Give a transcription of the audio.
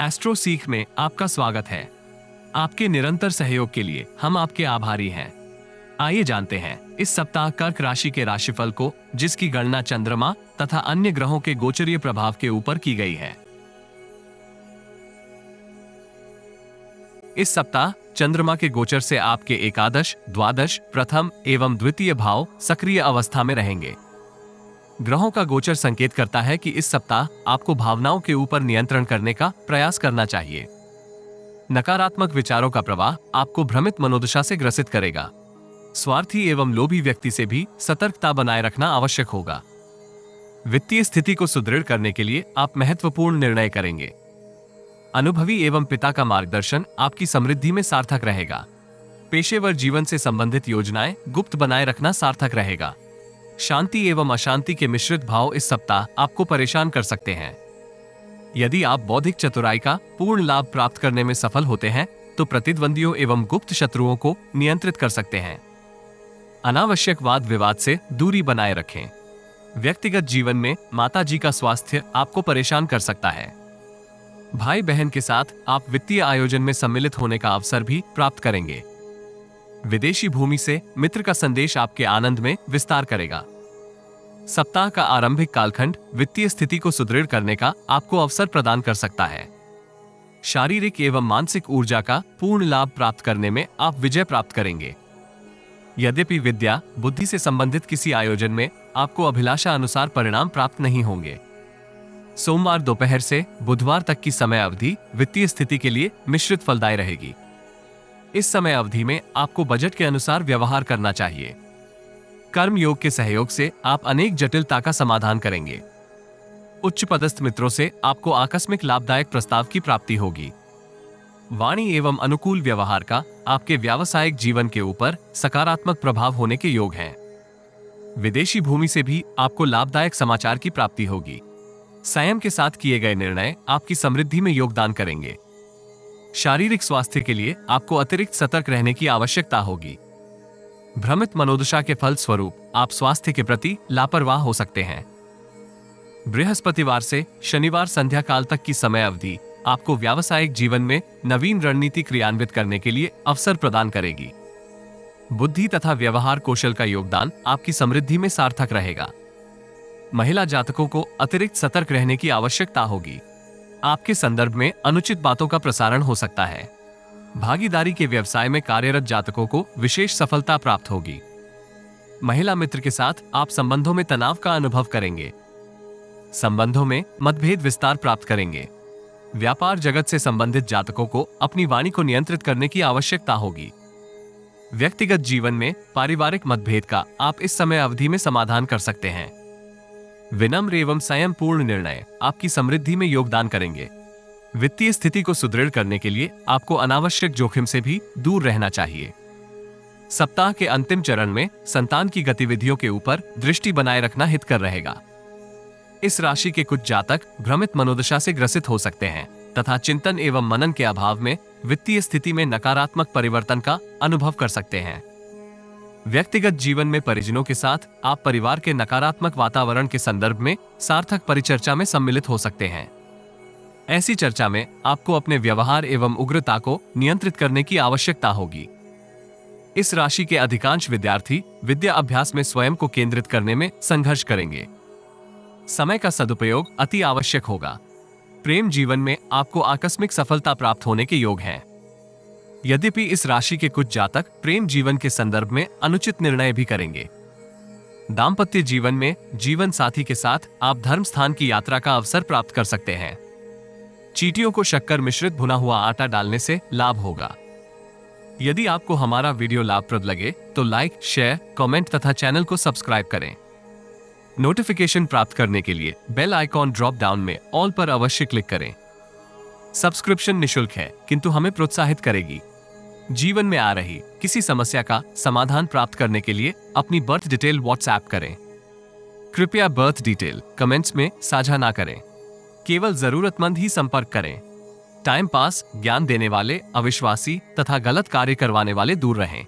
Astro सीख में आपका स्वागत है। आपके निरंतर सहयोग के लिए हम आपके आभारी हैं। आइए जानते हैं इस सप्ताह कर्क राशि के राशिफल को, जिसकी गणना चंद्रमा तथा अन्य ग्रहों के गोचरीय प्रभाव के ऊपर की गई है। इस सप्ताह चंद्रमा के गोचर से आपके एकादश, द्वादश, प्रथम एवं द्वितीय भाव सक्रिय अवस्था में रहेंगे। ग्रहों का गोचर संकेत करता है कि इस सप्ताह आपको भावनाओं के ऊपर नियंत्रण करने का प्रयास करना चाहिए। नकारात्मक विचारों का प्रवाह आपको भ्रमित मनोदशा से ग्रसित करेगा। स्वार्थी एवं लोभी व्यक्ति से भी सतर्कता बनाए रखना आवश्यक होगा। वित्तीय स्थिति को सुदृढ़ करने के लिए आप महत्वपूर्ण निर्णय करेंगे। अनुभवी एवं पिता का मार्गदर्शन आपकी समृद्धि में सार्थक रहेगा। पेशेवर जीवन से संबंधित योजनाएं गुप्त बनाए रखना सार्थक रहेगा। शांति एवं अशांति के मिश्रित भाव इस सप्ताह आपको परेशान कर सकते हैं। यदि आप बौद्धिक चतुराई का पूर्ण लाभ प्राप्त करने में सफल होते हैं तो प्रतिद्वंदियों एवं गुप्त शत्रुओं को नियंत्रित कर सकते हैं। अनावश्यक वाद विवाद से दूरी बनाए रखें। व्यक्तिगत जीवन में माताजी का स्वास्थ्य आपको परेशान कर सकता है। भाई बहन के साथ आप वित्तीय आयोजन में सम्मिलित होने का अवसर भी प्राप्त करेंगे। विदेशी भूमि से मित्र का संदेश आपके आनंद में विस्तार करेगा। सप्ताह का आरंभिक कालखंड वित्तीय स्थिति को सुदृढ़ करने का आपको अवसर प्रदान कर सकता है। शारीरिक एवं मानसिक ऊर्जा का पूर्ण लाभ प्राप्त करने में आप विजय प्राप्त करेंगे। यद्यपि विद्या बुद्धि से संबंधित किसी आयोजन में आपको अभिलाषा अनुसार परिणाम प्राप्त नहीं होंगे। सोमवार दोपहर से बुधवार तक की समय अवधि वित्तीय स्थिति के लिए मिश्रित फलदायी रहेगी। इस समय अवधि में आपको बजट के अनुसार व्यवहार करना चाहिए। कर्म योग के सहयोग से आप अनेक जटिलता का समाधान करेंगे। उच्च पदस्थ मित्रों से आपको आकस्मिक लाभदायक प्रस्ताव की प्राप्ति होगी। वाणी एवं अनुकूल व्यवहार का आपके व्यावसायिक जीवन के ऊपर सकारात्मक प्रभाव होने के योग हैं। विदेशी भूमि से भी आपको लाभदायक समाचार की प्राप्ति होगी। संयम के साथ किए गए निर्णय आपकी समृद्धि में योगदान करेंगे। शारीरिक स्वास्थ्य के लिए आपको अतिरिक्त सतर्क रहने की आवश्यकता होगी। भ्रमित मनोदशा के फल स्वरूप आप स्वास्थ्य के प्रति लापरवाह हो सकते हैं। बृहस्पतिवार से शनिवार संध्या काल तक की समय अवधि आपको व्यावसायिक जीवन में नवीन रणनीति क्रियान्वित करने के लिए अवसर प्रदान करेगी। बुद्धि तथा व्यवहार कौशल का योगदान आपकी समृद्धि में सार्थक रहेगा। महिला जातकों को अतिरिक्त सतर्क रहने की आवश्यकता होगी। आपके संदर्भ में अनुचित बातों का प्रसारण हो सकता है। भागीदारी के व्यवसाय में कार्यरत जातकों को विशेष सफलता प्राप्त होगी। महिला मित्र के साथ आप संबंधों में तनाव का अनुभव करेंगे। संबंधों में मतभेद विस्तार प्राप्त करेंगे। व्यापार जगत से संबंधित जातकों को अपनी वाणी को नियंत्रित करने की आवश्यकता होगी। व्यक्तिगत जीवन में पारिवारिक मतभेद का आप इस समय अवधि में समाधान कर सकते हैं। विनम्र एवं संयमपूर्ण निर्णय आपकी समृद्धि में योगदान करेंगे। वित्तीय स्थिति को सुदृढ़ करने के लिए आपको अनावश्यक जोखिम से भी दूर रहना चाहिए। सप्ताह के अंतिम चरण में संतान की गतिविधियों के ऊपर दृष्टि बनाए रखना हितकर रहेगा। इस राशि के कुछ जातक भ्रमित मनोदशा से ग्रसित हो सकते हैं तथा चिंतन एवं मनन के अभाव में वित्तीय स्थिति में नकारात्मक परिवर्तन का अनुभव कर सकते हैं। व्यक्तिगत जीवन में परिजनों के साथ आप परिवार के नकारात्मक वातावरण के संदर्भ में सार्थक परिचर्चा में सम्मिलित हो सकते हैं। ऐसी चर्चा में आपको अपने व्यवहार एवं उग्रता को नियंत्रित करने की आवश्यकता होगी। इस राशि के अधिकांश विद्यार्थी विद्या अभ्यास में स्वयं को केंद्रित करने में संघर्ष करेंगे। समय का सदुपयोग अति आवश्यक होगा। प्रेम जीवन में आपको आकस्मिक सफलता प्राप्त होने के योग हैं। यद्यपि इस राशि के कुछ जातक प्रेम जीवन के संदर्भ में अनुचित निर्णय भी करेंगे। दाम्पत्य जीवन में जीवन साथी के साथ आप धर्म स्थान की यात्रा का अवसर प्राप्त कर सकते हैं। चींटियों को शक्कर मिश्रित भुना हुआ आटा डालने से लाभ होगा। यदि आपको हमारा वीडियो लाभप्रद लगे तो लाइक, शेयर, कमेंट तथा चैनल को सब्सक्राइब करें। नोटिफिकेशन प्राप्त करने के लिए बेल आइकॉन ड्रॉप डाउन में ऑल पर अवश्य क्लिक करें। सब्सक्रिप्शन निशुल्क है किंतु हमें प्रोत्साहित करेगी। जीवन में आ रही किसी समस्या का समाधान प्राप्त करने के लिए अपनी बर्थ डिटेल व्हाट्सएप करें। कृपया बर्थ डिटेल कमेंट्स में साझा ना करें। केवल जरूरतमंद ही संपर्क करें। टाइम पास, ज्ञान देने वाले, अविश्वासी तथा गलत कार्य करवाने वाले दूर रहें।